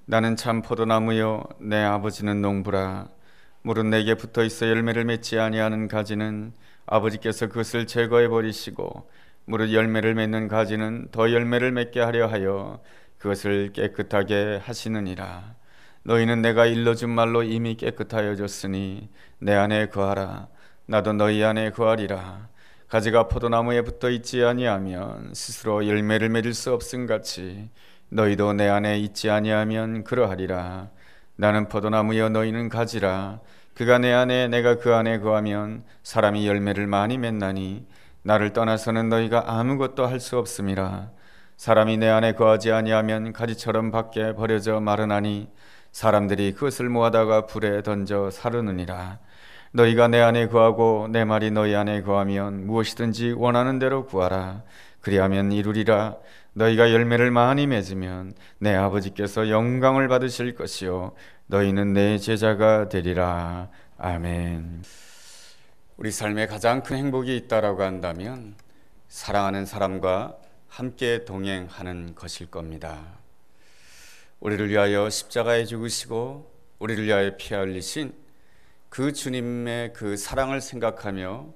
나는 참 포도나무요 내 아버지는 농부라. 물은 내게 붙어있어 열매를 맺지 아니하는 가지는 아버지께서 그것을 제거해 버리시고, 무릇 열매를 맺는 가지는 더 열매를 맺게 하려 하여 그것을 깨끗하게 하시느니라. 너희는 내가 일러준 말로 이미 깨끗하여졌으니 내 안에 거하라. 나도 너희 안에 거하리라. 가지가 포도나무에 붙어 있지 아니하면 스스로 열매를 맺을 수 없음같이 너희도 내 안에 있지 아니하면 그러하리라. 나는 포도나무여 너희는 가지라. 그가 내 안에 내가 그 안에 거하면 사람이 열매를 많이 맺나니 나를 떠나서는 너희가 아무것도 할 수 없음이라. 사람이 내 안에 거하지 아니하면 가지처럼 밖에 버려져 마르나니 사람들이 그것을 모아다가 불에 던져 사르느니라. 너희가 내 안에 거하고 내 말이 너희 안에 거하면 무엇이든지 원하는 대로 구하라. 그리하면 이루리라. 너희가 열매를 많이 맺으면 내 아버지께서 영광을 받으실 것이요 너희는 내 제자가 되리라. 아멘. 우리 삶에 가장 큰 행복이 있다라고 한다면 사랑하는 사람과 함께 동행하는 것일 겁니다. 우리를 위하여 십자가에 죽으시고 우리를 위하여 피 흘리신 그 주님의 그 사랑을 생각하며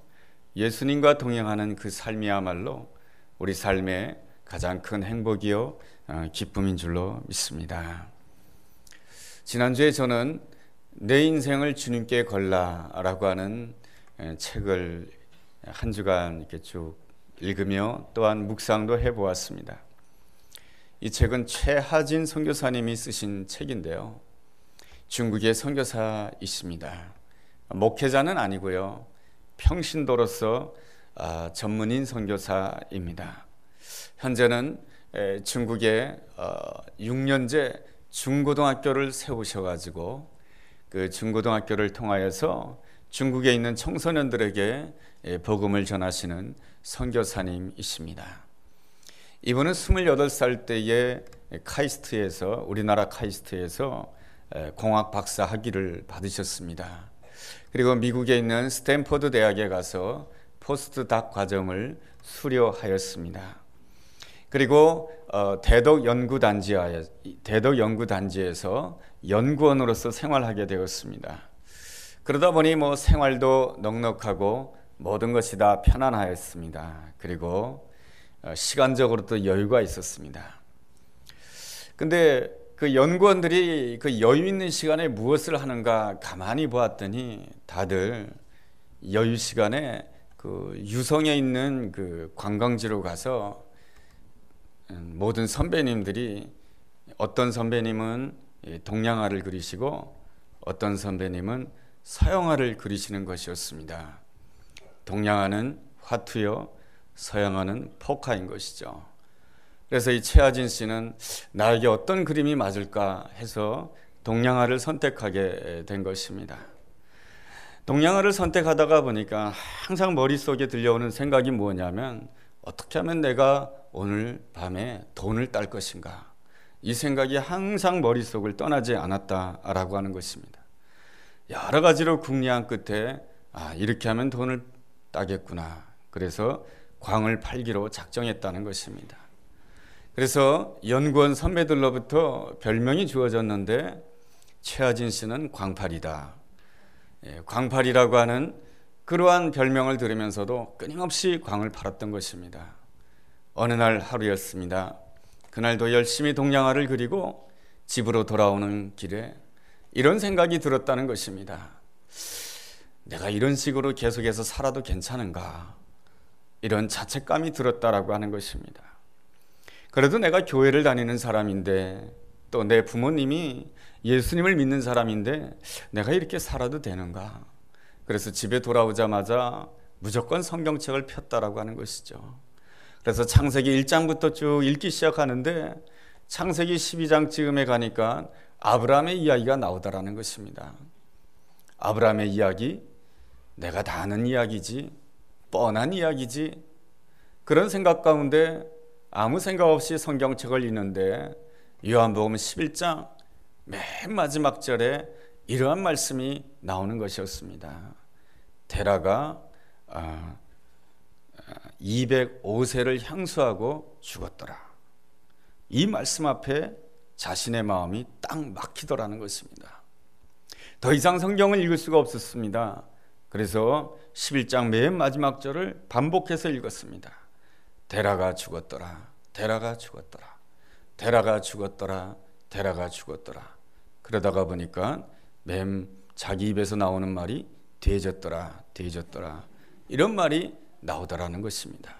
예수님과 동행하는 그 삶이야말로 우리 삶의 가장 큰 행복이요 기쁨인 줄로 믿습니다. 지난주에 저는 내 인생을 주님께 걸라라고 하는 책을 한 주간 이렇게 쭉 읽으며 또한 묵상도 해보았습니다. 이 책은 최하진 선교사님이 쓰신 책인데요, 중국의 선교사이십니다. 목회자는 아니고요, 평신도로서 전문인 선교사입니다. 현재는 중국에 6년제 중고등학교를 세우셔가지고 그 중고등학교를 통하여서 중국에 있는 청소년들에게 복음을 전하시는 선교사님이십니다. 이분은 28살 때에 카이스트에서, 우리나라 카이스트에서 공학 박사 학위를 받으셨습니다. 그리고 미국에 있는 스탠퍼드 대학에 가서 포스트닥 과정을 수료하였습니다. 그리고 대덕 연구단지에서 연구원으로서 생활하게 되었습니다. 그러다 보니 생활도 넉넉하고 모든 것이 다 편안하였습니다. 그리고 시간적으로도 여유가 있었습니다. 근데 그 연구원들이 그 여유 있는 시간에 무엇을 하는가 가만히 보았더니 다들 여유 시간에 그 유성에 있는 그 관광지로 가서 모든 선배님들이, 어떤 선배님은 동양화를 그리시고 어떤 선배님은 서양화를 그리시는 것이었습니다. 동양화는 화투요, 서양화는 포카인 것이죠. 그래서 이 최하진 씨는 나에게 어떤 그림이 맞을까 해서 동양화를 선택하게 된 것입니다. 동양화를 선택하다가 보니까 항상 머릿속에 들려오는 생각이 뭐냐면, 어떻게 하면 내가 오늘 밤에 돈을 딸 것인가, 이 생각이 항상 머릿속을 떠나지 않았다라고 하는 것입니다. 여러 가지로 궁리한 끝에 이렇게 하면 돈을 따겠구나, 그래서 광을 팔기로 작정했다는 것입니다. 그래서 연구원 선배들로부터 별명이 주어졌는데 최하진 씨는 광팔이다, 광팔이라고 하는 그러한 별명을 들으면서도 끊임없이 광을 팔았던 것입니다. 어느 날 하루였습니다. 그날도 열심히 동양화를 그리고 집으로 돌아오는 길에 이런 생각이 들었다는 것입니다. 내가 이런 식으로 계속해서 살아도 괜찮은가, 이런 자책감이 들었다라고 하는 것입니다. 그래도 내가 교회를 다니는 사람인데, 또 내 부모님이 예수님을 믿는 사람인데 내가 이렇게 살아도 되는가. 그래서 집에 돌아오자마자 무조건 성경책을 폈다라고 하는 것이죠. 그래서 창세기 1장부터 쭉 읽기 시작하는데 창세기 12장쯤에 가니까 아브라함의 이야기가 나오더라는 것입니다. 아브라함의 이야기, 내가 다 아는 이야기지, 뻔한 이야기지, 그런 생각 가운데 아무 생각 없이 성경책을 읽는데 요한복음 11장 맨 마지막 절에 이러한 말씀이 나오는 것이었습니다. 데라가 205세를 향수하고 죽었더라. 이 말씀 앞에 자신의 마음이 딱 막히더라는 것입니다. 더 이상 성경을 읽을 수가 없었습니다. 그래서 11장 맨 마지막 절을 반복해서 읽었습니다. 데라가 죽었더라, 데라가 죽었더라, 데라가 죽었더라, 데라가 죽었더라. 그러다가 보니까 맨 자기 입에서 나오는 말이 되졌더라, 되졌더라, 이런 말이 나오더라는 것입니다.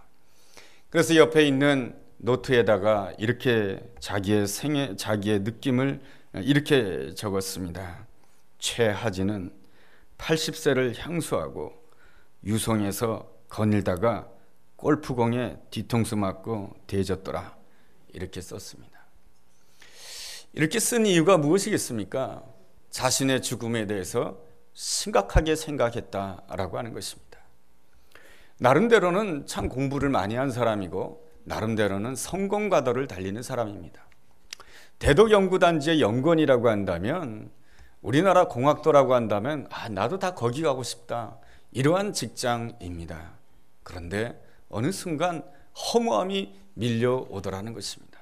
그래서 옆에 있는 노트에다가 이렇게 자기의 느낌을 이렇게 적었습니다. 최하진은 80세를 향수하고 유성에서 거닐다가 골프공에 뒤통수 맞고 되졌더라, 이렇게 썼습니다. 이렇게 쓴 이유가 무엇이겠습니까? 자신의 죽음에 대해서 심각하게 생각했다라고 하는 것입니다. 나름대로는 참 공부를 많이 한 사람이고 나름대로는 성공가도를 달리는 사람입니다. 대덕연구단지의 연구원이라고 한다면, 우리나라 공학도라고 한다면 나도 다 거기 가고 싶다, 이러한 직장입니다. 그런데 어느 순간 허무함이 밀려오더라는 것입니다.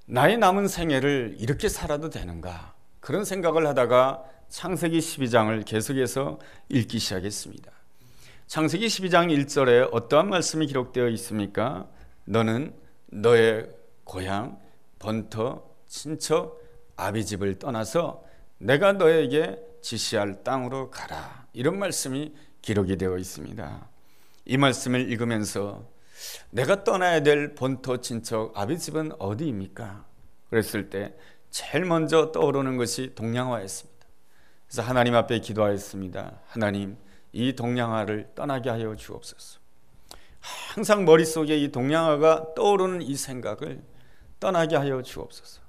나의 남은 생애를 이렇게 살아도 되는가, 그런 생각을 하다가 창세기 12장을 계속해서 읽기 시작했습니다. 창세기 12장 1절에 어떠한 말씀이 기록되어 있습니까? 너는 너의 고향, 번터, 친척, 아비집을 떠나서 내가 너에게 지시할 땅으로 가라, 이런 말씀이 기록이 되어 있습니다. 이 말씀을 읽으면서 내가 떠나야 될 본토, 친척, 아비집은 어디입니까? 그랬을 때 제일 먼저 떠오르는 것이 동양화였습니다. 그래서 하나님 앞에 기도하였습니다. 하나님, 이 동양화를 떠나게 하여 주옵소서. 항상 머릿속에 이 동양화가 떠오르는 이 생각을 떠나게 하여 주옵소서.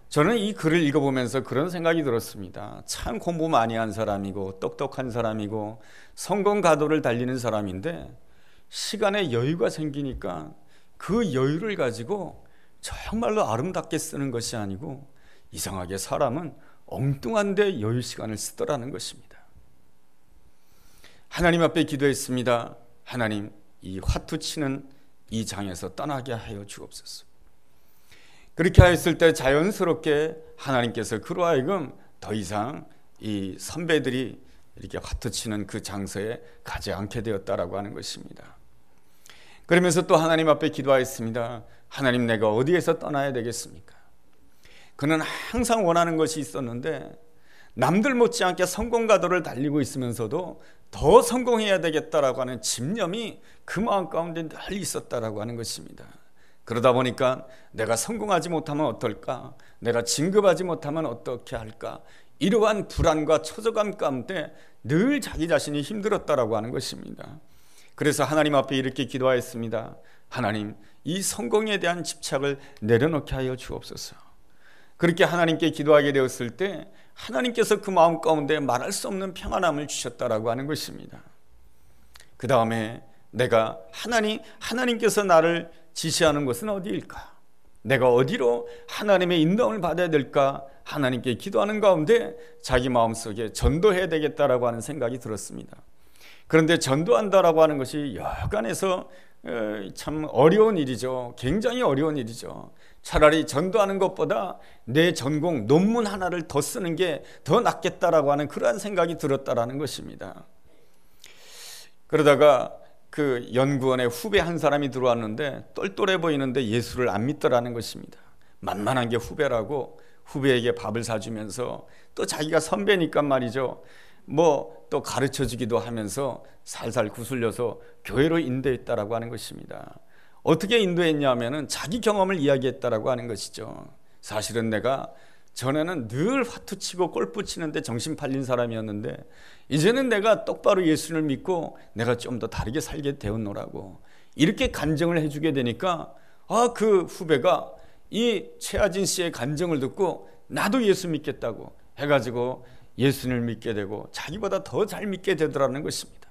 저는 이 글을 읽어보면서 그런 생각이 들었습니다. 참 공부 많이 한 사람이고 똑똑한 사람이고 성공가도를 달리는 사람인데, 시간에 여유가 생기니까 그 여유를 가지고 정말로 아름답게 쓰는 것이 아니고 이상하게 사람은 엉뚱한 데 여유 시간을 쓰더라는 것입니다. 하나님 앞에 기도했습니다. 하나님, 이 화투치는 이 장에서 떠나게 하여 주옵소서. 그렇게 하였을 때 자연스럽게 하나님께서 그로 하여금 더 이상 이 선배들이 이렇게 화투치는 그 장소에 가지 않게 되었다라고 하는 것입니다. 그러면서 또 하나님 앞에 기도하였습니다. 하나님, 내가 어디에서 떠나야 되겠습니까? 그는 항상 원하는 것이 있었는데, 남들 못지않게 성공가도를 달리고 있으면서도 더 성공해야 되겠다라고 하는 집념이 그 마음 가운데 늘 있었다라고 하는 것입니다. 그러다 보니까 내가 성공하지 못하면 어떨까? 내가 진급하지 못하면 어떻게 할까? 이러한 불안과 초조감 가운데 늘 자기 자신이 힘들었다라고 하는 것입니다. 그래서 하나님 앞에 이렇게 기도하였습니다. 하나님, 이 성공에 대한 집착을 내려놓게 하여 주옵소서. 그렇게 하나님께 기도하게 되었을 때 하나님께서 그 마음 가운데 말할 수 없는 평안함을 주셨다라고 하는 것입니다. 그 다음에 내가 하나님께서 나를 지시하는 것은 어디일까? 내가 어디로 하나님의 인도함을 받아야 될까? 하나님께 기도하는 가운데 자기 마음속에 전도해야 되겠다라고 하는 생각이 들었습니다. 그런데 전도한다라고 하는 것이 여간해서 참 어려운 일이죠. 굉장히 어려운 일이죠. 차라리 전도하는 것보다 내 전공 논문 하나를 더 쓰는 게 더 낫겠다라고 하는 그러한 생각이 들었다라는 것입니다. 그러다가 그 연구원에 후배 한 사람이 들어왔는데 똘똘해 보이는데 예수를 안 믿더라는 것입니다. 만만한 게 후배라고 후배에게 밥을 사주면서 또 자기가 선배니까 말이죠, 뭐 또 가르쳐주기도 하면서 살살 구슬려서 교회로 인도했다라고 하는 것입니다. 어떻게 인도했냐면은 자기 경험을 이야기했다라고 하는 것이죠. 사실은 내가 전에는 늘 화투치고 골프 치는데 정신 팔린 사람이었는데 이제는 내가 똑바로 예수를 믿고 내가 좀 더 다르게 살게 되었노라고 이렇게 간증을 해주게 되니까 그 후배가 이 최하진 씨의 간증을 듣고 나도 예수 믿겠다고 해가지고 예수를 믿게 되고 자기보다 더 잘 믿게 되더라는 것입니다.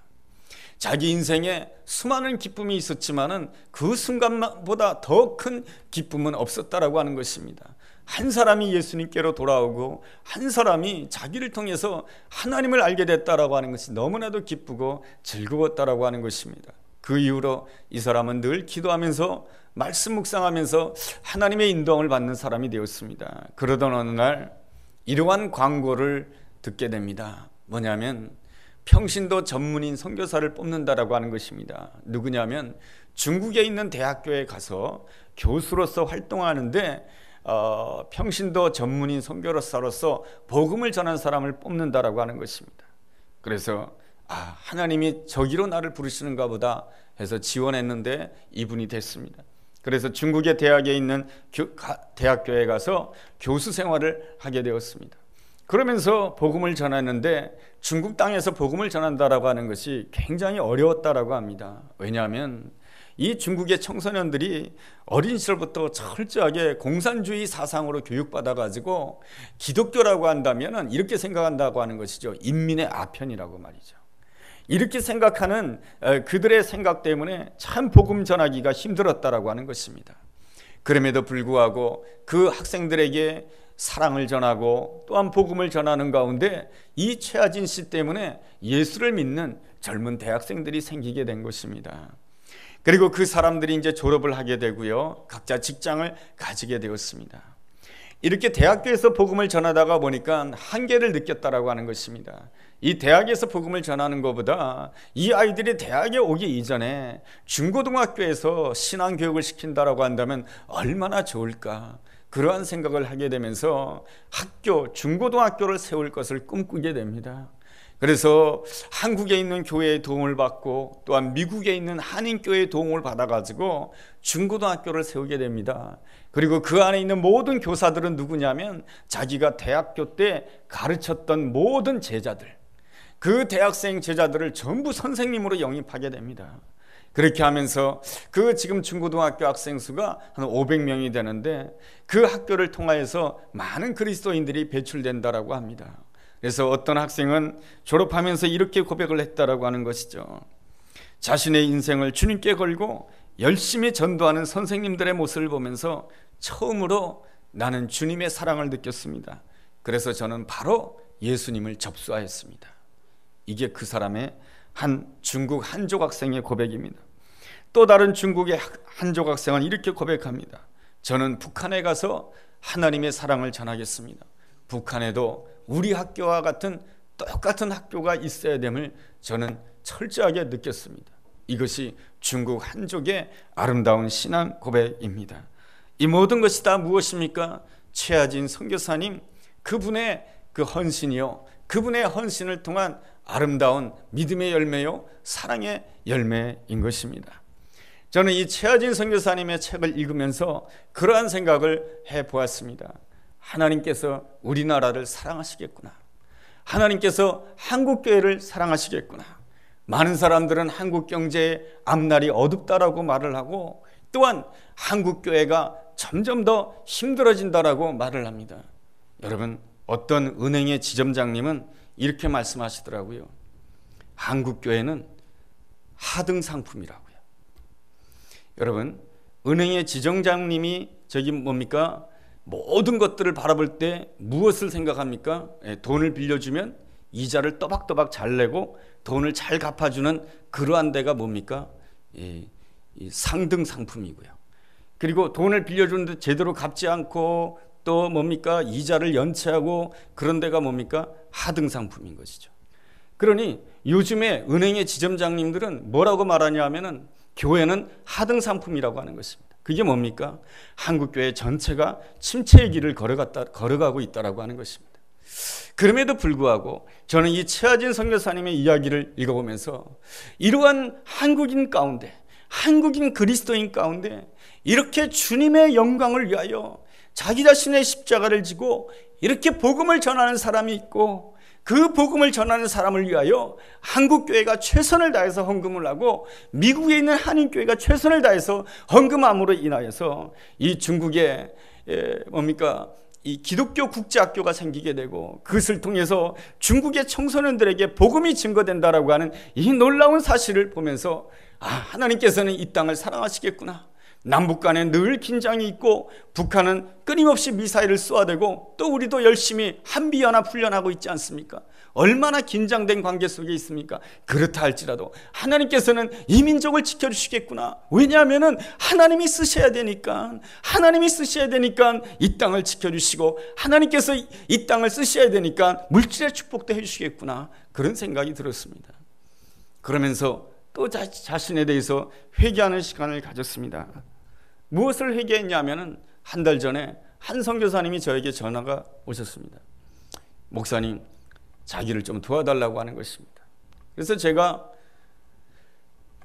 자기 인생에 수많은 기쁨이 있었지만은 그 순간보다 더 큰 기쁨은 없었다라고 하는 것입니다. 한 사람이 예수님께로 돌아오고 한 사람이 자기를 통해서 하나님을 알게 됐다라고 하는 것이 너무나도 기쁘고 즐거웠다라고 하는 것입니다. 그 이후로 이 사람은 늘 기도하면서 말씀 묵상하면서 하나님의 인도함을 받는 사람이 되었습니다. 그러던 어느 날 이러한 광고를 듣게 됩니다. 뭐냐면 평신도 전문인 선교사를 뽑는다라고 하는 것입니다. 누구냐면 중국에 있는 대학교에 가서 교수로서 활동하는데 평신도 전문인 선교사로서 복음을 전한 사람을 뽑는다라고 하는 것입니다. 그래서 하나님이 저기로 나를 부르시는가 보다 해서 지원했는데 이분이 됐습니다. 그래서 중국의 대학에 있는 대학교에 가서 교수 생활을 하게 되었습니다. 그러면서 복음을 전하는데 중국 땅에서 복음을 전한다라고 하는 것이 굉장히 어려웠다라고 합니다. 왜냐하면 이 중국의 청소년들이 어린 시절부터 철저하게 공산주의 사상으로 교육받아가지고 기독교라고 한다면 이렇게 생각한다고 하는 것이죠. 인민의 아편이라고 말이죠. 이렇게 생각하는 그들의 생각 때문에 참 복음 전하기가 힘들었다라고 하는 것입니다. 그럼에도 불구하고 그 학생들에게 사랑을 전하고 또한 복음을 전하는 가운데 이 최하진 씨 때문에 예수를 믿는 젊은 대학생들이 생기게 된 것입니다. 그리고 그 사람들이 이제 졸업을 하게 되고요, 각자 직장을 가지게 되었습니다. 이렇게 대학교에서 복음을 전하다가 보니까 한계를 느꼈다라고 하는 것입니다. 이 대학에서 복음을 전하는 것보다 이 아이들이 대학에 오기 이전에 중고등학교에서 신앙교육을 시킨다라고 한다면 얼마나 좋을까, 그러한 생각을 하게 되면서 중고등학교를 세울 것을 꿈꾸게 됩니다. 그래서 한국에 있는 교회의 도움을 받고 또한 미국에 있는 한인교회의 도움을 받아가지고 중고등학교를 세우게 됩니다. 그리고 그 안에 있는 모든 교사들은 누구냐면 자기가 대학교 때 가르쳤던 모든 제자들, 그 대학생 제자들을 전부 선생님으로 영입하게 됩니다. 그렇게 하면서 그 지금 중고등학교 학생 수가 한 500명이 되는데 그 학교를 통하여서 많은 그리스도인들이 배출된다라고 합니다. 그래서 어떤 학생은 졸업하면서 이렇게 고백을 했다라고 하는 것이죠. 자신의 인생을 주님께 걸고 열심히 전도하는 선생님들의 모습을 보면서 처음으로 나는 주님의 사랑을 느꼈습니다. 그래서 저는 바로 예수님을 접수하였습니다. 이게 그 사람의 한 중국 한족 학생의 고백입니다. 또 다른 중국의 한족 학생은 이렇게 고백합니다. 저는 북한에 가서 하나님의 사랑을 전하겠습니다. 북한에도 우리 학교와 같은 똑같은 학교가 있어야 됨을 저는 철저하게 느꼈습니다. 이것이 중국 한족의 아름다운 신앙 고백입니다. 이 모든 것이 다 무엇입니까? 최하진 선교사님, 그분의 그 헌신이요, 그분의 헌신을 통한 아름다운 믿음의 열매요, 사랑의 열매인 것입니다. 저는 이 최하진 선교사님의 책을 읽으면서 그러한 생각을 해보았습니다. 하나님께서 우리나라를 사랑하시겠구나. 하나님께서 한국교회를 사랑하시겠구나. 많은 사람들은 한국 경제의 앞날이 어둡다라고 말을 하고 또한 한국교회가 점점 더 힘들어진다라고 말을 합니다. 여러분, 어떤 은행의 지점장님은 이렇게 말씀하시더라고요. 한국교회는 하등 상품이라고요. 여러분, 은행의 지점장님이 저기 뭡니까? 모든 것들을 바라볼 때 무엇을 생각합니까? 돈을 빌려주면 이자를 또박또박 잘 내고 돈을 잘 갚아주는 그러한 데가 뭡니까? 이 상등 상품이고요. 그리고 돈을 빌려주는데 제대로 갚지 않고 또 뭡니까? 이자를 연체하고 그런 데가 뭡니까? 하등 상품인 것이죠. 그러니 요즘에 은행의 지점장님들은 뭐라고 말하냐 하면은 교회는 하등 상품이라고 하는 것입니다. 그게 뭡니까? 한국교회 전체가 침체의 길을 걸어가고 있다라고 하는 것입니다. 그럼에도 불구하고 저는 이 최하진 선교사님의 이야기를 읽어보면서 이러한 한국인 가운데, 한국인 그리스도인 가운데 이렇게 주님의 영광을 위하여 자기 자신의 십자가를 지고 이렇게 복음을 전하는 사람이 있고, 그 복음을 전하는 사람을 위하여 한국교회가 최선을 다해서 헌금을 하고 미국에 있는 한인교회가 최선을 다해서 헌금함으로 인하여서 이 중국에 이 기독교 국제학교가 생기게 되고 그것을 통해서 중국의 청소년들에게 복음이 증거된다라고 하는 이 놀라운 사실을 보면서 하나님께서는 이 땅을 사랑하시겠구나. 남북 간에 늘 긴장이 있고 북한은 끊임없이 미사일을 쏘아대고 또 우리도 열심히 한미연합 훈련하고 있지 않습니까? 얼마나 긴장된 관계 속에 있습니까? 그렇다 할지라도 하나님께서는 이 민족을 지켜주시겠구나. 왜냐하면 하나님이 쓰셔야 되니까, 이 땅을 지켜주시고 하나님께서 이 땅을 쓰셔야 되니까 물질의 축복도 해주시겠구나. 그런 생각이 들었습니다. 그러면서 또 자신에 대해서 회개하는 시간을 가졌습니다. 무엇을 회개했냐면 한 달 전에 한 선교사님이 저에게 전화가 오셨습니다. 목사님, 자기를 좀 도와달라고 하는 것입니다. 그래서 제가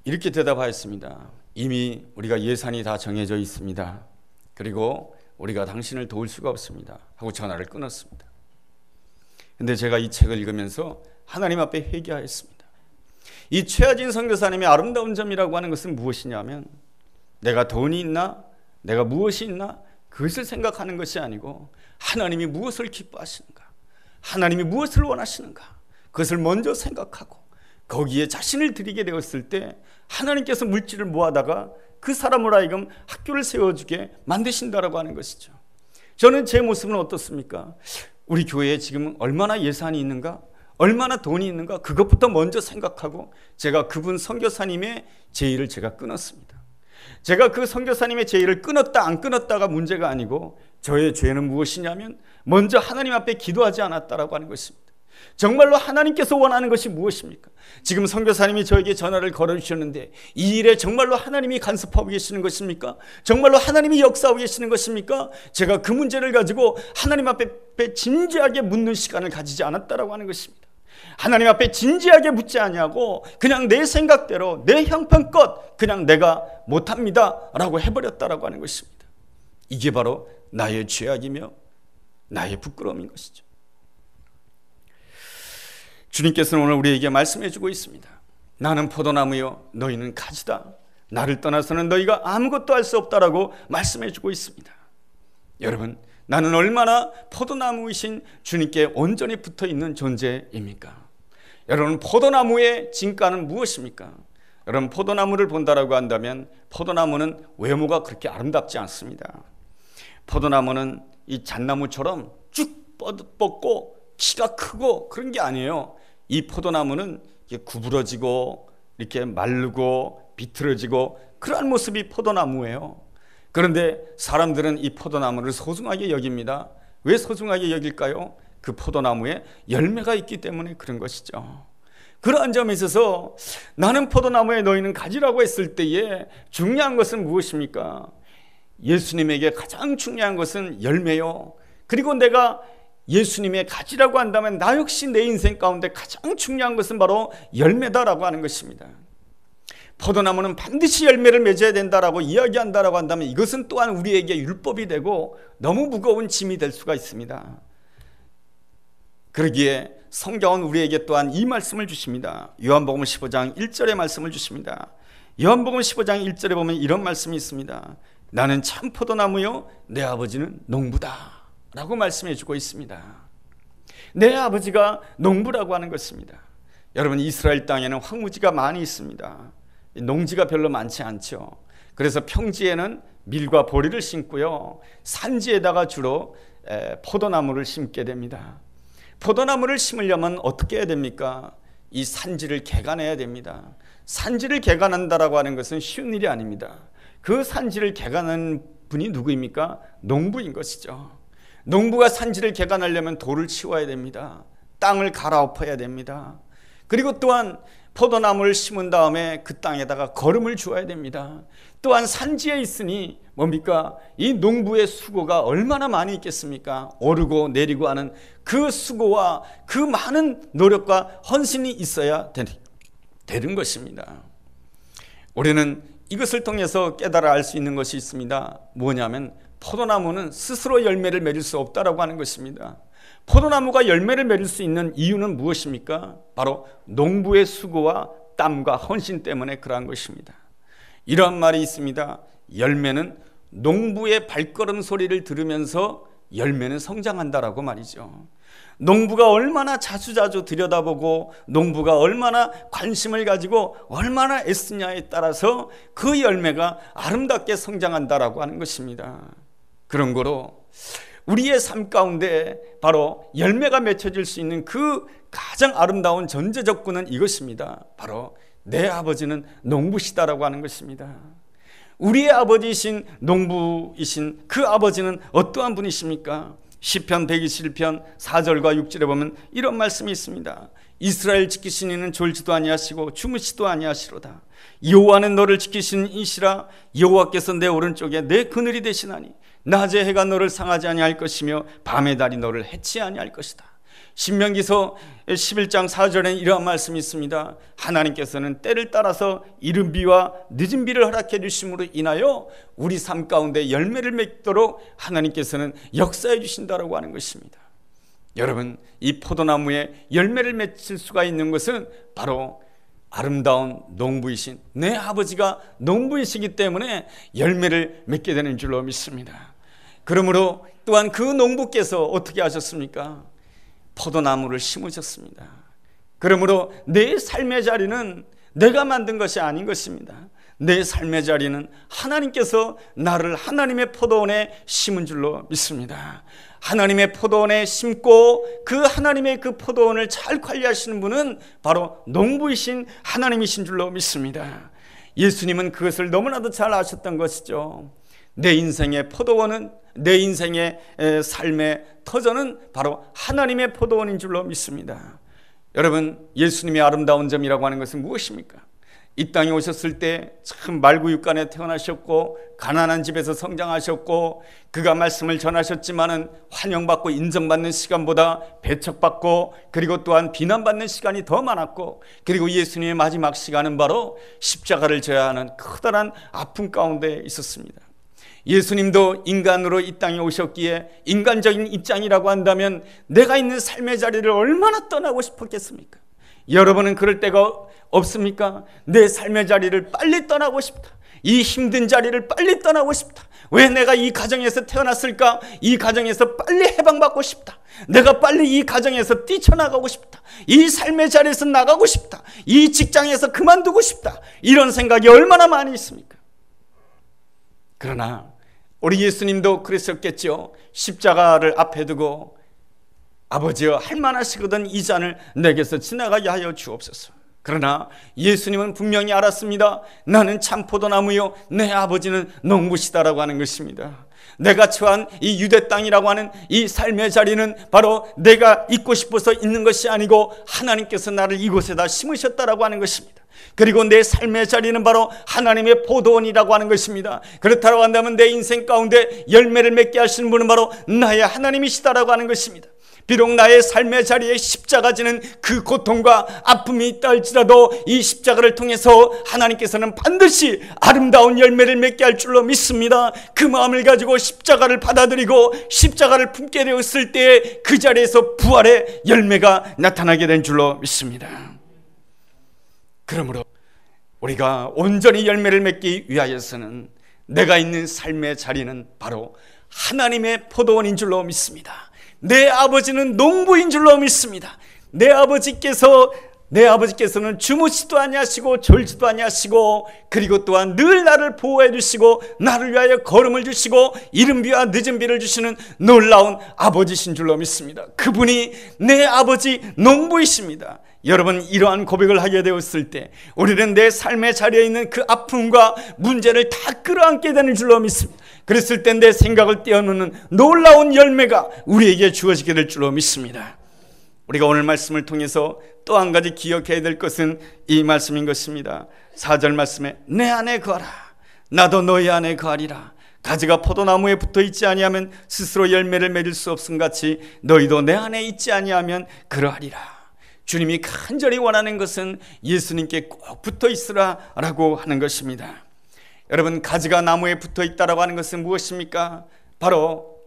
이렇게 대답하였습니다. 이미 우리가 예산이 다 정해져 있습니다. 그리고 우리가 당신을 도울 수가 없습니다. 하고 전화를 끊었습니다. 근데 제가 이 책을 읽으면서 하나님 앞에 회개하였습니다. 이 최하진 선교사님의 아름다운 점이라고 하는 것은 무엇이냐면, 내가 돈이 있나, 내가 무엇이 있나, 그것을 생각하는 것이 아니고 하나님이 무엇을 기뻐하시는가, 하나님이 무엇을 원하시는가, 그것을 먼저 생각하고 거기에 자신을 드리게 되었을 때 하나님께서 물질을 모아다가 그 사람으로 하여금 학교를 세워주게 만드신다라고 하는 것이죠. 저는 제 모습은 어떻습니까? 우리 교회에 지금 얼마나 예산이 있는가, 얼마나 돈이 있는가, 그것부터 먼저 생각하고 제가 그분 선교사님의 제의를 제가 끊었습니다. 제가 그 선교사님의 제의를 끊었다 안 끊었다가 문제가 아니고, 저의 죄는 무엇이냐면 먼저 하나님 앞에 기도하지 않았다라고 하는 것입니다. 정말로 하나님께서 원하는 것이 무엇입니까? 지금 선교사님이 저에게 전화를 걸어주셨는데 이 일에 정말로 하나님이 간섭하고 계시는 것입니까? 정말로 하나님이 역사하고 계시는 것입니까? 제가 그 문제를 가지고 하나님 앞에 진지하게 묻는 시간을 가지지 않았다라고 하는 것입니다. 하나님 앞에 진지하게 묻지 아니하고 그냥 내 생각대로 내 형편껏 그냥 내가 못합니다 라고 해버렸다라고 하는 것입니다. 이게 바로 나의 죄악이며 나의 부끄러움인 것이죠. 주님께서는 오늘 우리에게 말씀해 주고 있습니다. 나는 포도나무요 너희는 가지다. 나를 떠나서는 너희가 아무것도 할 수 없다라고 말씀해 주고 있습니다. 여러분, 나는 얼마나 포도나무이신 주님께 온전히 붙어 있는 존재입니까? 여러분, 포도나무의 진가는 무엇입니까? 여러분, 포도나무를 본다라고 한다면 포도나무는 외모가 그렇게 아름답지 않습니다. 포도나무는 이 잣나무처럼 쭉 뻗고 키가 크고 그런 게 아니에요. 이 포도나무는 구부러지고 이렇게 마르고 비틀어지고 그러한 모습이 포도나무예요. 그런데 사람들은 이 포도나무를 소중하게 여깁니다. 왜 소중하게 여길까요? 그 포도나무에 열매가 있기 때문에 그런 것이죠. 그러한 점에 있어서 나는 포도나무에 너희는 가지라고 했을 때에 중요한 것은 무엇입니까? 예수님에게 가장 중요한 것은 열매요. 그리고 내가 예수님의 가지라고 한다면 나 역시 내 인생 가운데 가장 중요한 것은 바로 열매다라고 하는 것입니다. 포도나무는 반드시 열매를 맺어야 된다라고 이야기한다라고 한다면 이것은 또한 우리에게 율법이 되고 너무 무거운 짐이 될 수가 있습니다. 그러기에 성경은 우리에게 또한 이 말씀을 주십니다. 요한복음 15장 1절의 말씀을 주십니다. 요한복음 15장 1절에 보면 이런 말씀이 있습니다. 나는 참 포도나무요 내 아버지는 농부다 라고 말씀해 주고 있습니다. 내 아버지가 농부라고 하는 것입니다. 여러분, 이스라엘 땅에는 황무지가 많이 있습니다. 농지가 별로 많지 않죠. 그래서 평지에는 밀과 보리를 심고요, 산지에다가 주로 포도나무를 심게 됩니다. 포도나무를 심으려면 어떻게 해야 됩니까? 이 산지를 개간해야 됩니다. 산지를 개간한다라고 하는 것은 쉬운 일이 아닙니다. 그 산지를 개간하는 분이 누구입니까? 농부인 것이죠. 농부가 산지를 개간하려면 돌을 치워야 됩니다. 땅을 갈아엎어야 됩니다. 그리고 또한 포도나무를 심은 다음에 그 땅에다가 거름을 주어야 됩니다. 또한 산지에 있으니 뭡니까? 이 농부의 수고가 얼마나 많이 있겠습니까? 오르고 내리고 하는 그 수고와 그 많은 노력과 헌신이 있어야 되는 것입니다. 우리는 이것을 통해서 깨달아 알 수 있는 것이 있습니다. 뭐냐면 포도나무는 스스로 열매를 맺을 수 없다라고 하는 것입니다. 포도나무가 열매를 맺을 수 있는 이유는 무엇입니까? 바로 농부의 수고와 땀과 헌신 때문에 그러한 것입니다. 이러한 말이 있습니다. 열매는 농부의 발걸음 소리를 들으면서 열매는 성장한다라고 말이죠. 농부가 얼마나 자주자주 들여다보고 농부가 얼마나 관심을 가지고 얼마나 애쓰냐에 따라서 그 열매가 아름답게 성장한다라고 하는 것입니다. 그런 거로 우리의 삶 가운데 바로 열매가 맺혀질 수 있는 그 가장 아름다운 전제 조건은 이것입니다. 바로 내 아버지는 농부시다라고 하는 것입니다. 우리의 아버지이신 농부이신 그 아버지는 어떠한 분이십니까? 시편 121편 4절과 6절에 보면 이런 말씀이 있습니다. 이스라엘 지키신 이는 졸지도 아니하시고 주무시도 아니하시로다. 여호와는 너를 지키시는 이시라. 여호와께서 내 오른쪽에 내 그늘이 되시나니 낮에 해가 너를 상하지 아니할 것이며 밤의 달이 너를 해치 아니할 것이다. 신명기서 11장 4절에는 이러한 말씀이 있습니다. 하나님께서는 때를 따라서 이른 비와 늦은 비를 허락해 주심으로 인하여 우리 삶 가운데 열매를 맺도록 하나님께서는 역사해 주신다라고 하는 것입니다. 여러분, 이 포도나무에 열매를 맺을 수가 있는 것은 바로 아름다운 농부이신 내 아버지가 농부이시기 때문에 열매를 맺게 되는 줄로 믿습니다. 그러므로 또한 그 농부께서 어떻게 하셨습니까? 포도나무를 심으셨습니다. 그러므로 내 삶의 자리는 내가 만든 것이 아닌 것입니다. 내 삶의 자리는 하나님께서 나를 하나님의 포도원에 심은 줄로 믿습니다. 하나님의 포도원에 심고 그 하나님의 그 포도원을 잘 관리하시는 분은 바로 농부이신 하나님이신 줄로 믿습니다. 예수님은 그것을 너무나도 잘 아셨던 것이죠. 내 인생의 포도원은, 내 인생의 삶의 터전은 바로 하나님의 포도원인 줄로 믿습니다. 여러분, 예수님의 아름다운 점이라고 하는 것은 무엇입니까? 이 땅에 오셨을 때 참 말구육간에 태어나셨고 가난한 집에서 성장하셨고 그가 말씀을 전하셨지만은 환영받고 인정받는 시간보다 배척받고 그리고 또한 비난받는 시간이 더 많았고 그리고 예수님의 마지막 시간은 바로 십자가를 져야 하는 커다란 아픔 가운데 있었습니다. 예수님도 인간으로 이 땅에 오셨기에 인간적인 입장이라고 한다면 내가 있는 삶의 자리를 얼마나 떠나고 싶었겠습니까? 여러분은 그럴 때가 없습니까? 내 삶의 자리를 빨리 떠나고 싶다. 이 힘든 자리를 빨리 떠나고 싶다. 왜 내가 이 가정에서 태어났을까? 이 가정에서 빨리 해방받고 싶다. 내가 빨리 이 가정에서 뛰쳐나가고 싶다. 이 삶의 자리에서 나가고 싶다. 이 직장에서 그만두고 싶다. 이런 생각이 얼마나 많이 있습니까? 그러나 우리 예수님도 그랬었겠죠. 십자가를 앞에 두고 아버지여 할만하시거든 이 잔을 내게서 지나가게 하여 주옵소서. 그러나 예수님은 분명히 알았습니다. 나는 참 포도나무요 내 아버지는 농부시다라고 하는 것입니다. 내가 처한 이 유대 땅이라고 하는 이 삶의 자리는 바로 내가 있고 싶어서 있는 것이 아니고 하나님께서 나를 이곳에다 심으셨다라고 하는 것입니다. 그리고 내 삶의 자리는 바로 하나님의 포도원이라고 하는 것입니다. 그렇다고 한다면 내 인생 가운데 열매를 맺게 하시는 분은 바로 나의 하나님이시다라고 하는 것입니다. 비록 나의 삶의 자리에 십자가 지는 그 고통과 아픔이 있다 할지라도 이 십자가를 통해서 하나님께서는 반드시 아름다운 열매를 맺게 할 줄로 믿습니다. 그 마음을 가지고 십자가를 받아들이고 십자가를 품게 되었을 때 그 자리에서 부활의 열매가 나타나게 된 줄로 믿습니다. 그러므로 우리가 온전히 열매를 맺기 위하여서는 내가 있는 삶의 자리는 바로 하나님의 포도원인 줄로 믿습니다. 내 아버지는 농부인 줄로 믿습니다. 내 아버지께서는 주무시도 아니하시고 졸지도 아니하시고 그리고 또한 늘 나를 보호해 주시고 나를 위하여 걸음을 주시고 이른 비와 늦은 비를 주시는 놀라운 아버지신 줄로 믿습니다. 그분이 내 아버지 농부이십니다. 여러분, 이러한 고백을 하게 되었을 때 우리는 내 삶의 자리에 있는 그 아픔과 문제를 다 끌어안게 되는 줄로 믿습니다. 그랬을 때 내 생각을 뛰어넘는 놀라운 열매가 우리에게 주어지게 될 줄로 믿습니다. 우리가 오늘 말씀을 통해서 또 한 가지 기억해야 될 것은 이 말씀인 것입니다. 4절 말씀에 내 안에 거하라 나도 너희 안에 거하리라. 가지가 포도나무에 붙어 있지 아니하면 스스로 열매를 맺을 수 없음 같이 너희도 내 안에 있지 아니하면 그러하리라. 주님이 간절히 원하는 것은 예수님께 꼭 붙어 있으라 라고 하는 것입니다. 여러분, 가지가 나무에 붙어 있다라고 하는 것은 무엇입니까? 바로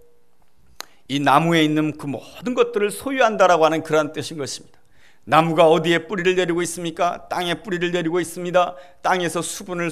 이 나무에 있는 그 모든 것들을 소유한다라고 하는 그러한 뜻인 것입니다. 나무가 어디에 뿌리를 내리고 있습니까? 땅에 뿌리를 내리고 있습니다. 땅에서 수분을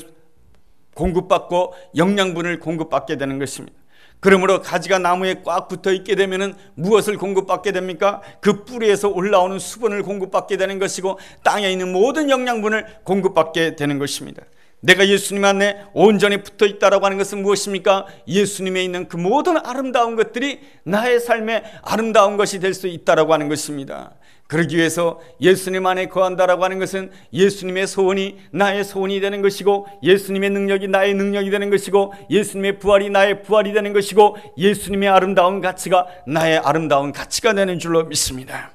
공급받고 영양분을 공급받게 되는 것입니다. 그러므로 가지가 나무에 꽉 붙어 있게 되면은 무엇을 공급받게 됩니까? 그 뿌리에서 올라오는 수분을 공급받게 되는 것이고 땅에 있는 모든 영양분을 공급받게 되는 것입니다. 내가 예수님 안에 온전히 붙어 있다라고 하는 것은 무엇입니까? 예수님에 있는 그 모든 아름다운 것들이 나의 삶의 아름다운 것이 될 수 있다라고 하는 것입니다. 그러기 위해서 예수님 안에 거한다라고 하는 것은 예수님의 소원이 나의 소원이 되는 것이고, 예수님의 능력이 나의 능력이 되는 것이고, 예수님의 부활이 나의 부활이 되는 것이고, 예수님의 아름다운 가치가 나의 아름다운 가치가 되는 줄로 믿습니다.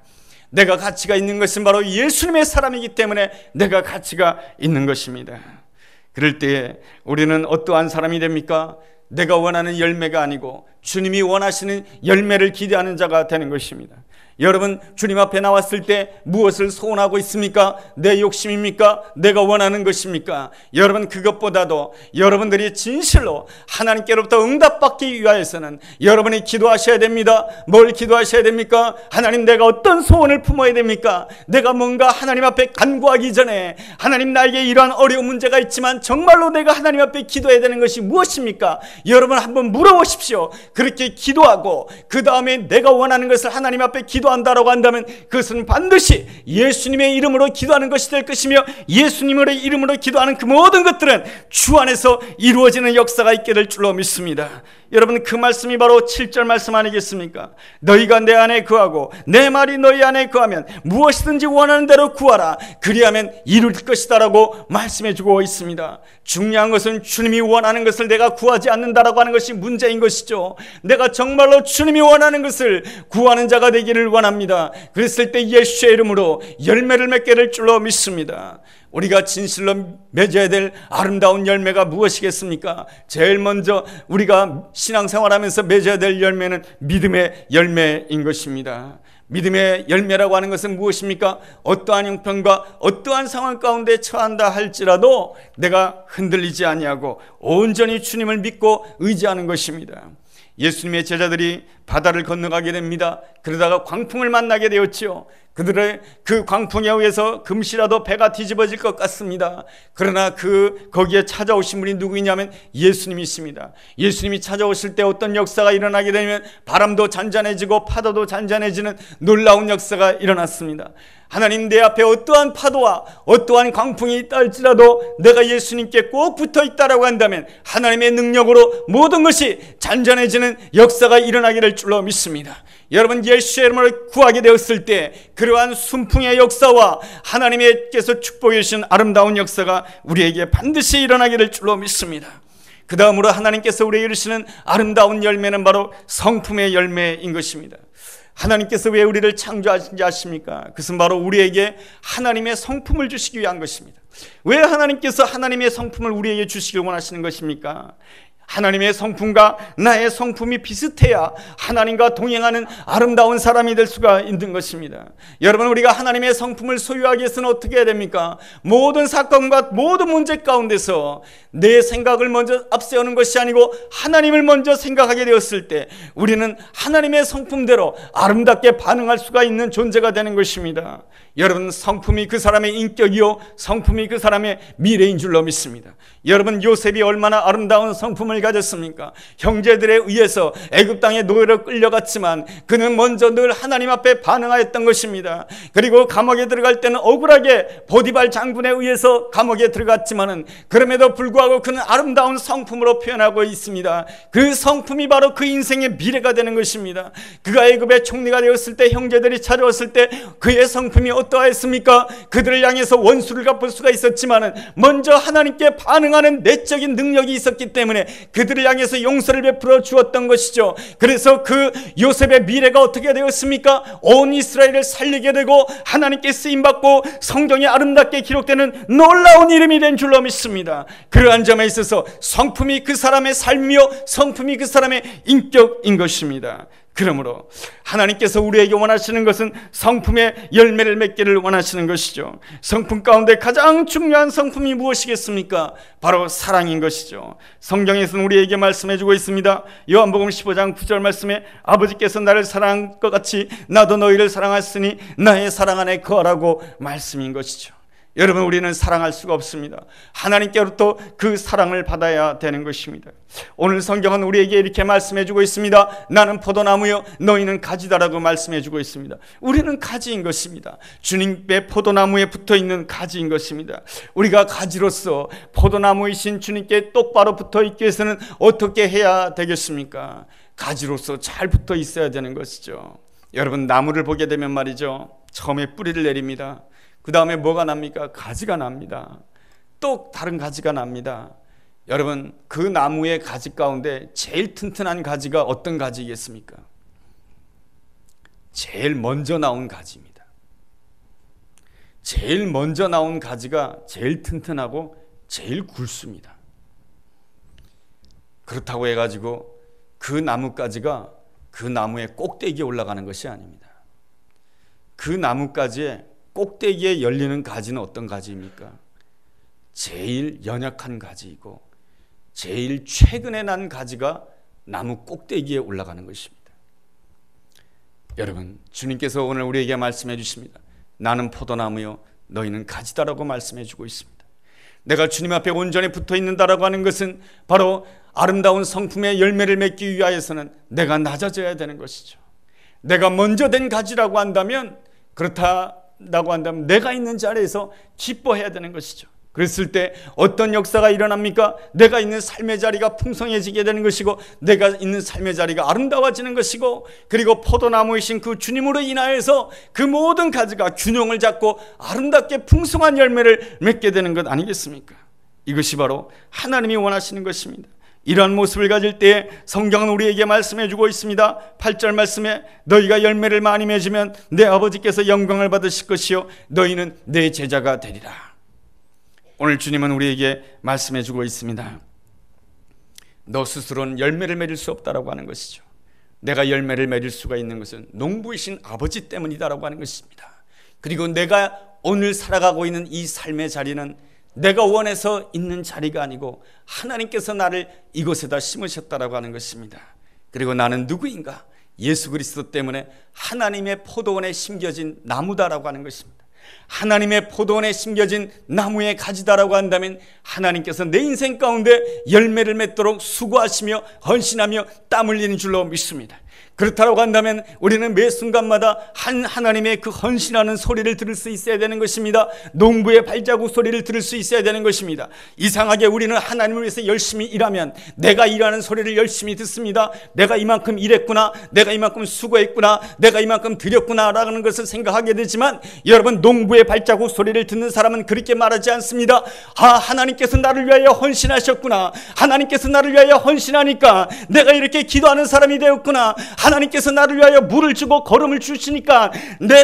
내가 가치가 있는 것은 바로 예수님의 사람이기 때문에 내가 가치가 있는 것입니다. 그럴 때 우리는 어떠한 사람이 됩니까? 내가 원하는 열매가 아니고 주님이 원하시는 열매를 기대하는 자가 되는 것입니다. 여러분, 주님 앞에 나왔을 때 무엇을 소원하고 있습니까? 내 욕심입니까? 내가 원하는 것입니까? 여러분, 그것보다도 여러분들이 진실로 하나님께로부터 응답받기 위하여서는 여러분이 기도하셔야 됩니다. 뭘 기도하셔야 됩니까? 하나님, 내가 어떤 소원을 품어야 됩니까? 내가 뭔가 하나님 앞에 간구하기 전에, 하나님, 나에게 이러한 어려운 문제가 있지만 정말로 내가 하나님 앞에 기도해야 되는 것이 무엇입니까? 여러분, 한번 물어보십시오. 그렇게 기도하고 그 다음에 내가 원하는 것을 하나님 앞에 기도한다라고 한다면 그것은 반드시 예수님의 이름으로 기도하는 것이 될 것이며, 예수님의 이름으로 기도하는 그 모든 것들은 주 안에서 이루어지는 역사가 있게 될 줄로 믿습니다. 여러분, 그 말씀이 바로 7절 말씀 아니겠습니까? 너희가 내 안에 거하고 내 말이 너희 안에 거하면 무엇이든지 원하는 대로 구하라. 그리하면 이룰 것이다 라고 말씀해 주고 있습니다. 중요한 것은 주님이 원하는 것을 내가 구하지 않는다라고 하는 것이 문제인 것이죠. 내가 정말로 주님이 원하는 것을 구하는 자가 되기를 원합니다. 그랬을 때 예수의 이름으로 열매를 맺게 될 줄로 믿습니다. 우리가 진실로 맺어야 될 아름다운 열매가 무엇이겠습니까? 제일 먼저 우리가 신앙생활하면서 맺어야 될 열매는 믿음의 열매인 것입니다. 믿음의 열매라고 하는 것은 무엇입니까? 어떠한 형편과 어떠한 상황 가운데 처한다 할지라도 내가 흔들리지 아니하고 온전히 주님을 믿고 의지하는 것입니다. 예수님의 제자들이 바다를 건너가게 됩니다. 그러다가 광풍을 만나게 되었지요. 그들의 그 광풍에 의해서 금시라도 배가 뒤집어질 것 같습니다. 그러나 거기에 찾아오신 분이 누구이냐면 예수님이십니다. 예수님이 찾아오실 때 어떤 역사가 일어나게 되면 바람도 잔잔해지고 파도도 잔잔해지는 놀라운 역사가 일어났습니다. 하나님, 내 앞에 어떠한 파도와 어떠한 광풍이 있다 할지라도 내가 예수님께 꼭 붙어 있다라고 한다면 하나님의 능력으로 모든 것이 잔잔해지는 역사가 일어나게 될 줄로 믿습니다. 여러분, 예수의 이름으로 구하게 되었을 때 그러한 순풍의 역사와 하나님께서 축복해 주신 아름다운 역사가 우리에게 반드시 일어나게 될 줄로 믿습니다. 그 다음으로 하나님께서 우리에게 주시는 아름다운 열매는 바로 성품의 열매인 것입니다. 하나님께서 왜 우리를 창조하신지 아십니까? 그것은 바로 우리에게 하나님의 성품을 주시기 위한 것입니다. 왜 하나님께서 하나님의 성품을 우리에게 주시길 원하시는 것입니까? 하나님의 성품과 나의 성품이 비슷해야 하나님과 동행하는 아름다운 사람이 될 수가 있는 것입니다. 여러분, 우리가 하나님의 성품을 소유하기 위해서는 어떻게 해야 됩니까? 모든 사건과 모든 문제 가운데서 내 생각을 먼저 앞세우는 것이 아니고 하나님을 먼저 생각하게 되었을 때 우리는 하나님의 성품대로 아름답게 반응할 수가 있는 존재가 되는 것입니다. 여러분, 성품이 그 사람의 인격이요, 성품이 그 사람의 미래인 줄로 믿습니다. 여러분, 요셉이 얼마나 아름다운 성품을 가졌습니까? 형제들에 의해서 애굽 땅에 노예로 끌려갔지만 그는 먼저 늘 하나님 앞에 반응하였던 것입니다. 그리고 감옥에 들어갈 때는 억울하게 보디발 장군에 의해서 감옥에 들어갔지만은 그럼에도 불구하고 그는 아름다운 성품으로 표현하고 있습니다. 그 성품이 바로 그 인생의 미래가 되는 것입니다. 그가 애굽의 총리가 되었을 때, 형제들이 찾아왔을 때 그의 성품이 어떠했습니까? 그들을 향해서 원수를 갚을 수가 있었지만은 먼저 하나님께 반응하는 내적인 능력이 있었기 때문에 그들을 향해서 용서를 베풀어 주었던 것이죠. 그래서 그 요셉의 미래가 어떻게 되었습니까? 온 이스라엘을 살리게 되고 하나님께 쓰임받고 성경에 아름답게 기록되는 놀라운 이름이 된 줄로 믿습니다. 그러한 점에 있어서 성품이 그 사람의 삶이요, 성품이 그 사람의 인격인 것입니다. 그러므로 하나님께서 우리에게 원하시는 것은 성품의 열매를 맺기를 원하시는 것이죠. 성품 가운데 가장 중요한 성품이 무엇이겠습니까? 바로 사랑인 것이죠. 성경에서는 우리에게 말씀해주고 있습니다. 요한복음 15장 9절 말씀에 아버지께서 나를 사랑한 것 같이 나도 너희를 사랑하였으니 나의 사랑 안에 거하라고 말씀인 것이죠. 여러분, 우리는 사랑할 수가 없습니다. 하나님께로부터 그 사랑을 받아야 되는 것입니다. 오늘 성경은 우리에게 이렇게 말씀해주고 있습니다. 나는 포도나무요 너희는 가지다라고 말씀해주고 있습니다. 우리는 가지인 것입니다. 주님의 포도나무에 붙어있는 가지인 것입니다. 우리가 가지로서 포도나무이신 주님께 똑바로 붙어있기 위해서는 어떻게 해야 되겠습니까? 가지로서 잘 붙어 있어야 되는 것이죠. 여러분, 나무를 보게 되면 말이죠, 처음에 뿌리를 내립니다. 그 다음에 뭐가 납니까? 가지가 납니다. 또 다른 가지가 납니다. 여러분, 그 나무의 가지 가운데 제일 튼튼한 가지가 어떤 가지겠습니까? 제일 먼저 나온 가지입니다. 제일 먼저 나온 가지가 제일 튼튼하고 제일 굵습니다. 그렇다고 해가지고 그 나뭇가지가 그 나무의 꼭대기에 올라가는 것이 아닙니다. 그 나뭇가지의 꼭대기에 열리는 가지는 어떤 가지입니까? 제일 연약한 가지이고 제일 최근에 난 가지가 나무 꼭대기에 올라가는 것입니다. 여러분, 주님께서 오늘 우리에게 말씀해 주십니다. 나는 포도나무요 너희는 가지다라고 말씀해 주고 있습니다. 내가 주님 앞에 온전히 붙어 있는다라고 하는 것은 바로 아름다운 성품의 열매를 맺기 위하여서는 내가 낮아져야 되는 것이죠. 내가 먼저 된 가지라고 한다면, 그렇다라고 한다면 내가 있는 자리에서 기뻐해야 되는 것이죠. 그랬을 때 어떤 역사가 일어납니까? 내가 있는 삶의 자리가 풍성해지게 되는 것이고, 내가 있는 삶의 자리가 아름다워지는 것이고, 그리고 포도나무이신 그 주님으로 인하여서 그 모든 가지가 균형을 잡고 아름답게 풍성한 열매를 맺게 되는 것 아니겠습니까? 이것이 바로 하나님이 원하시는 것입니다. 이러한 모습을 가질 때에 성경은 우리에게 말씀해 주고 있습니다. 8절 말씀에 너희가 열매를 많이 맺으면 내 아버지께서 영광을 받으실 것이요 너희는 내 제자가 되리라. 오늘 주님은 우리에게 말씀해 주고 있습니다. 너 스스로는 열매를 맺을 수 없다라고 하는 것이죠. 내가 열매를 맺을 수가 있는 것은 농부이신 아버지 때문이다라고 하는 것입니다. 그리고 내가 오늘 살아가고 있는 이 삶의 자리는 내가 원해서 있는 자리가 아니고 하나님께서 나를 이곳에다 심으셨다라고 하는 것입니다. 그리고 나는 누구인가? 예수 그리스도 때문에 하나님의 포도원에 심겨진 나무다라고 하는 것입니다. 하나님의 포도원에 심겨진 나무의 가지다라고 한다면 하나님께서 내 인생 가운데 열매를 맺도록 수고하시며 헌신하며 땀 흘리는 줄로 믿습니다. 그렇다고 한다면 우리는 매 순간마다 하나님의 그 헌신하는 소리를 들을 수 있어야 되는 것입니다. 농부의 발자국 소리를 들을 수 있어야 되는 것입니다. 이상하게 우리는 하나님을 위해서 열심히 일하면 내가 일하는 소리를 열심히 듣습니다. 내가 이만큼 일했구나, 내가 이만큼 수고했구나, 내가 이만큼 드렸구나 라는 것을 생각하게 되지만, 여러분, 농부의 발자국 소리를 듣는 사람은 그렇게 말하지 않습니다. 하나님께서 나를 위하여 헌신하셨구나, 하나님께서 나를 위하여 헌신하니까 내가 이렇게 기도하는 사람이 되었구나, 하나님께서 나를 위하여 물을 주고 걸음을 주시니까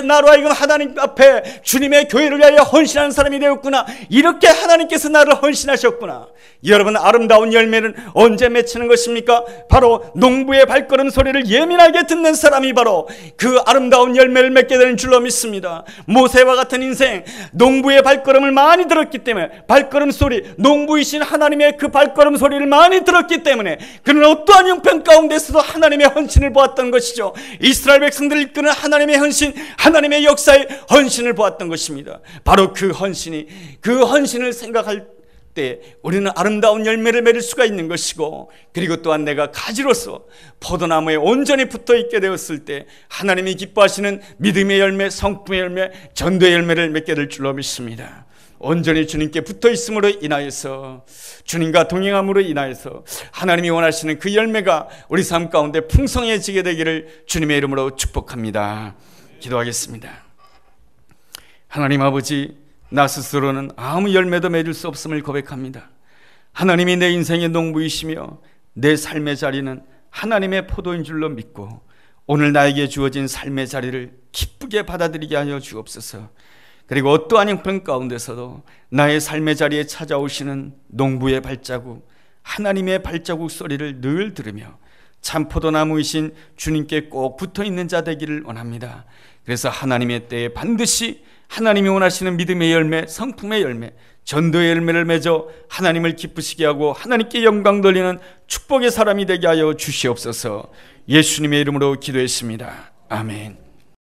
나로 하여금 하나님 앞에 주님의 교회를 위하여 헌신하는 사람이 되었구나, 이렇게 하나님께서 나를 헌신하셨구나. 여러분, 아름다운 열매는 언제 맺히는 것입니까? 바로 농부의 발걸음 소리를 예민하게 듣는 사람이 바로 그 아름다운 열매를 맺게 되는 줄로 믿습니다. 모세와 같은 인생, 농부의 발걸음을 많이 들었기 때문에, 발걸음 소리, 농부이신 하나님의 그 발걸음 소리를 많이 들었기 때문에 그는 어떠한 형편 가운데서도 하나님의 헌신을 보았던 것이죠. 이스라엘 백성들을 이끄는 하나님의 헌신, 하나님의 역사의 헌신을 보았던 것입니다. 바로 그 헌신을 생각할 때 우리는 아름다운 열매를 맺을 수가 있는 것이고, 그리고 또한 내가 가지로서 포도나무에 온전히 붙어 있게 되었을 때 하나님이 기뻐하시는 믿음의 열매, 성품의 열매, 전도의 열매를 맺게 될 줄로 믿습니다. 온전히 주님께 붙어 있음으로 인하여서, 주님과 동행함으로 인하여서 하나님이 원하시는 그 열매가 우리 삶 가운데 풍성해지게 되기를 주님의 이름으로 축복합니다. 기도하겠습니다. 하나님 아버지, 나 스스로는 아무 열매도 맺을 수 없음을 고백합니다. 하나님이 내 인생의 농부이시며 내 삶의 자리는 하나님의 포도인 줄로 믿고, 오늘 나에게 주어진 삶의 자리를 기쁘게 받아들이게 하여 주옵소서. 그리고 어떠한 형편 가운데서도 나의 삶의 자리에 찾아오시는 농부의 발자국, 하나님의 발자국 소리를 늘 들으며 참 포도나무이신 주님께 꼭 붙어있는 자 되기를 원합니다. 그래서 하나님의 때에 반드시 하나님이 원하시는 믿음의 열매, 성품의 열매, 전도의 열매를 맺어 하나님을 기쁘시게 하고 하나님께 영광 돌리는 축복의 사람이 되게 하여 주시옵소서. 예수님의 이름으로 기도했습니다. 아멘.